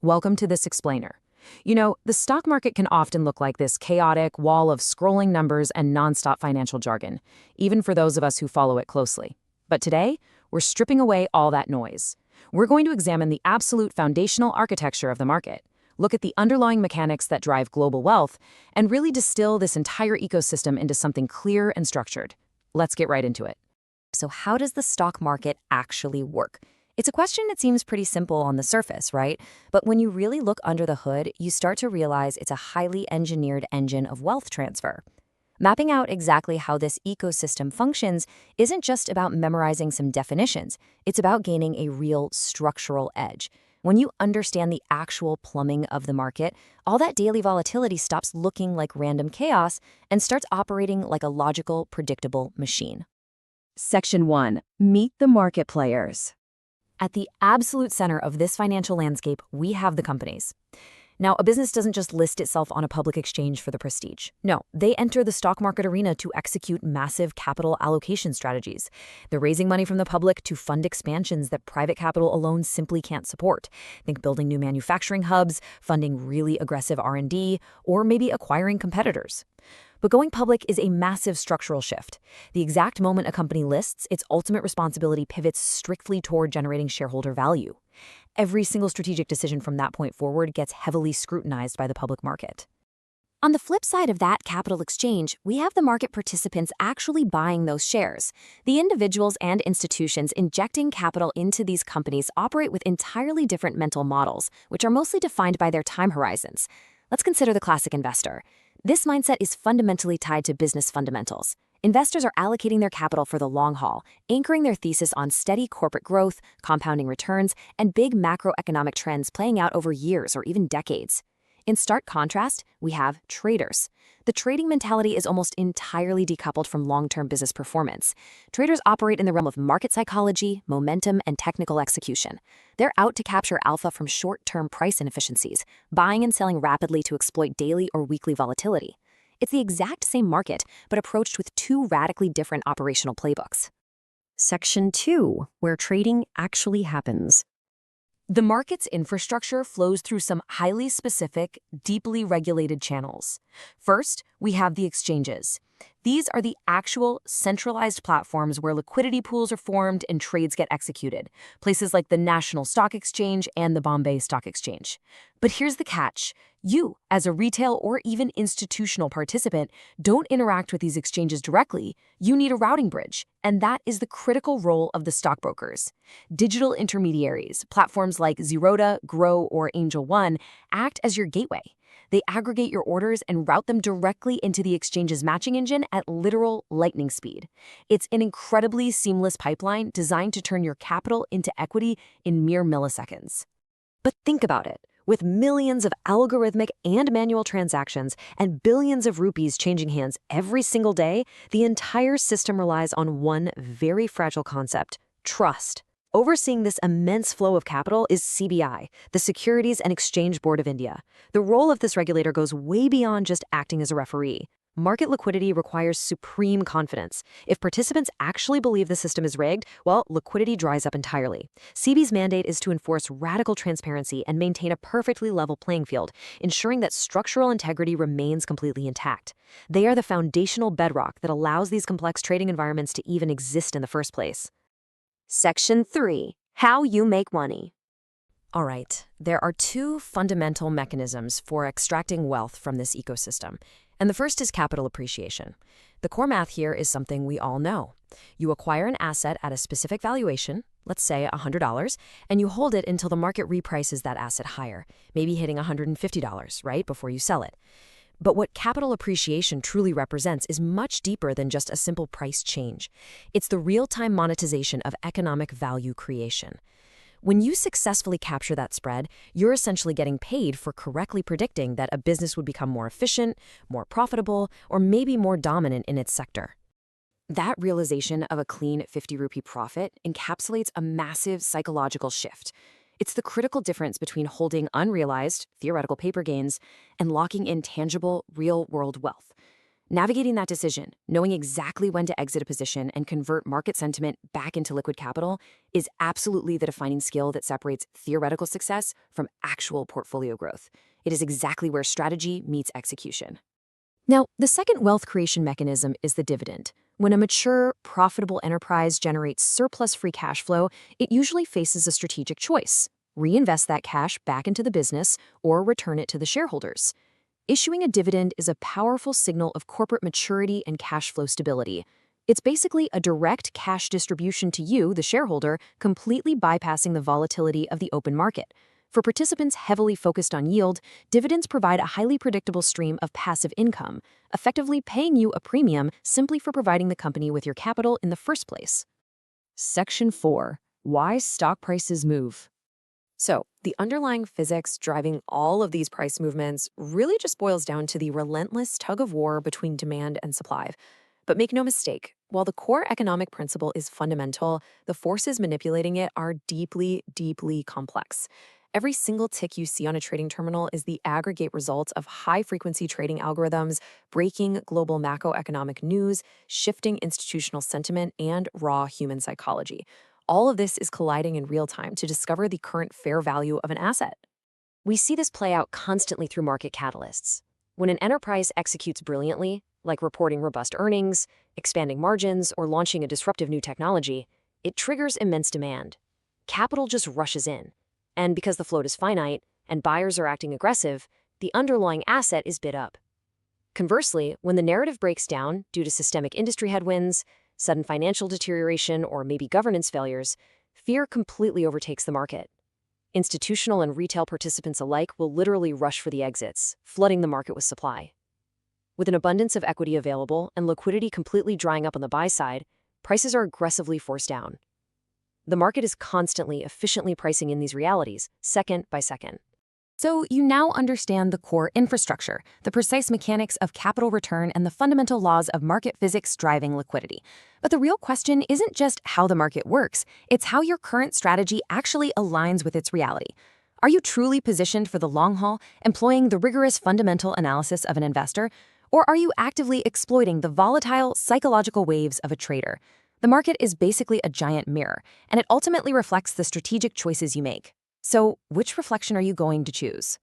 Welcome to this explainer. You know, the stock market can often look like this chaotic wall of scrolling numbers and nonstop financial jargon, even for those of us who follow it closely. But today, we're stripping away all that noise. We're going to examine the absolute foundational architecture of the market, look at the underlying mechanics that drive global wealth, and really distill this entire ecosystem into something clear and structured. Let's get right into it. So how does the stock market actually work? It's a question that seems pretty simple on the surface, right? But when you really look under the hood, you start to realize it's a highly engineered engine of wealth transfer. Mapping out exactly how this ecosystem functions isn't just about memorizing some definitions. It's about gaining a real structural edge. When you understand the actual plumbing of the market, all that daily volatility stops looking like random chaos and starts operating like a logical, predictable machine. Section 1. Meet the market players. At the absolute center of this financial landscape, we have the companies. Now, a business doesn't just list itself on a public exchange for the prestige. No, they enter the stock market arena to execute massive capital allocation strategies. They're raising money from the public to fund expansions that private capital alone simply can't support. Think building new manufacturing hubs, funding really aggressive R&D, or maybe acquiring competitors. But going public is a massive structural shift. The exact moment a company lists, its ultimate responsibility pivots strictly toward generating shareholder value. Every single strategic decision from that point forward gets heavily scrutinized by the public market. On the flip side of that capital exchange, we have the market participants actually buying those shares. The individuals and institutions injecting capital into these companies operate with entirely different mental models, which are mostly defined by their time horizons. Let's consider the classic investor. This mindset is fundamentally tied to business fundamentals. Investors are allocating their capital for the long haul, anchoring their thesis on steady corporate growth, compounding returns, and big macroeconomic trends playing out over years or even decades. In stark contrast, we have traders. The trading mentality is almost entirely decoupled from long-term business performance. Traders operate in the realm of market psychology, momentum, and technical execution. They're out to capture alpha from short-term price inefficiencies, buying and selling rapidly to exploit daily or weekly volatility. It's the exact same market, but approached with two radically different operational playbooks. Section 2, where trading actually happens. The market's infrastructure flows through some highly specific, deeply regulated channels. First, we have the exchanges. These are the actual centralized platforms where liquidity pools are formed and trades get executed, places like the National Stock Exchange and the Bombay Stock Exchange. But here's the catch. You, as a retail or even institutional participant, don't interact with these exchanges directly. You need a routing bridge, and that is the critical role of the stockbrokers. Digital intermediaries, platforms like Zerodha, Grow, or Angel One, act as your gateway. They aggregate your orders and route them directly into the exchange's matching engine at literal lightning speed. It's an incredibly seamless pipeline designed to turn your capital into equity in mere milliseconds. But think about it. With millions of algorithmic and manual transactions and billions of rupees changing hands every single day, the entire system relies on one very fragile concept: trust. Overseeing this immense flow of capital is CBI, the Securities and Exchange Board of India. The role of this regulator goes way beyond just acting as a referee. Market liquidity requires supreme confidence. If participants actually believe the system is rigged, well, liquidity dries up entirely. SEBI's mandate is to enforce radical transparency and maintain a perfectly level playing field, ensuring that structural integrity remains completely intact. They are the foundational bedrock that allows these complex trading environments to even exist in the first place. Section 3. How you make money. All right, there are two fundamental mechanisms for extracting wealth from this ecosystem, and the first is capital appreciation. The core math here is something we all know. You acquire an asset at a specific valuation, let's say $100, and you hold it until the market reprices that asset higher, maybe hitting $150, right, before you sell it. But what capital appreciation truly represents is much deeper than just a simple price change. It's the real-time monetization of economic value creation. When you successfully capture that spread, you're essentially getting paid for correctly predicting that a business would become more efficient, more profitable, or maybe more dominant in its sector. That realization of a clean 50 rupee profit encapsulates a massive psychological shift. It's the critical difference between holding unrealized, theoretical paper gains and locking in tangible, real-world wealth. Navigating that decision, knowing exactly when to exit a position and convert market sentiment back into liquid capital, is absolutely the defining skill that separates theoretical success from actual portfolio growth. It is exactly where strategy meets execution. Now, the second wealth creation mechanism is the dividend. When a mature, profitable enterprise generates surplus free cash flow, it usually faces a strategic choice: reinvest that cash back into the business or return it to the shareholders. Issuing a dividend is a powerful signal of corporate maturity and cash flow stability. It's basically a direct cash distribution to you, the shareholder, completely bypassing the volatility of the open market. For participants heavily focused on yield, dividends provide a highly predictable stream of passive income, effectively paying you a premium simply for providing the company with your capital in the first place. Section 4. Why stock prices move. So, the underlying physics driving all of these price movements really just boils down to the relentless tug of war between demand and supply. But make no mistake, while the core economic principle is fundamental, the forces manipulating it are deeply, deeply complex. Every single tick you see on a trading terminal is the aggregate result of high-frequency trading algorithms, breaking global macroeconomic news, shifting institutional sentiment, and raw human psychology. All of this is colliding in real time to discover the current fair value of an asset. We see this play out constantly through market catalysts. When an enterprise executes brilliantly, like reporting robust earnings, expanding margins, or launching a disruptive new technology, it triggers immense demand. Capital just rushes in. And because the float is finite and buyers are acting aggressive, the underlying asset is bid up. Conversely, when the narrative breaks down due to systemic industry headwinds, sudden financial deterioration, or maybe governance failures, fear completely overtakes the market. Institutional and retail participants alike will literally rush for the exits, flooding the market with supply. With an abundance of equity available and liquidity completely drying up on the buy side, prices are aggressively forced down. The market is constantly, efficiently pricing in these realities, second by second. So you now understand the core infrastructure, the precise mechanics of capital return, and the fundamental laws of market physics driving liquidity. But the real question isn't just how the market works, it's how your current strategy actually aligns with its reality. Are you truly positioned for the long haul, employing the rigorous fundamental analysis of an investor? Or are you actively exploiting the volatile psychological waves of a trader? The market is basically a giant mirror, and it ultimately reflects the strategic choices you make. So, which reflection are you going to choose?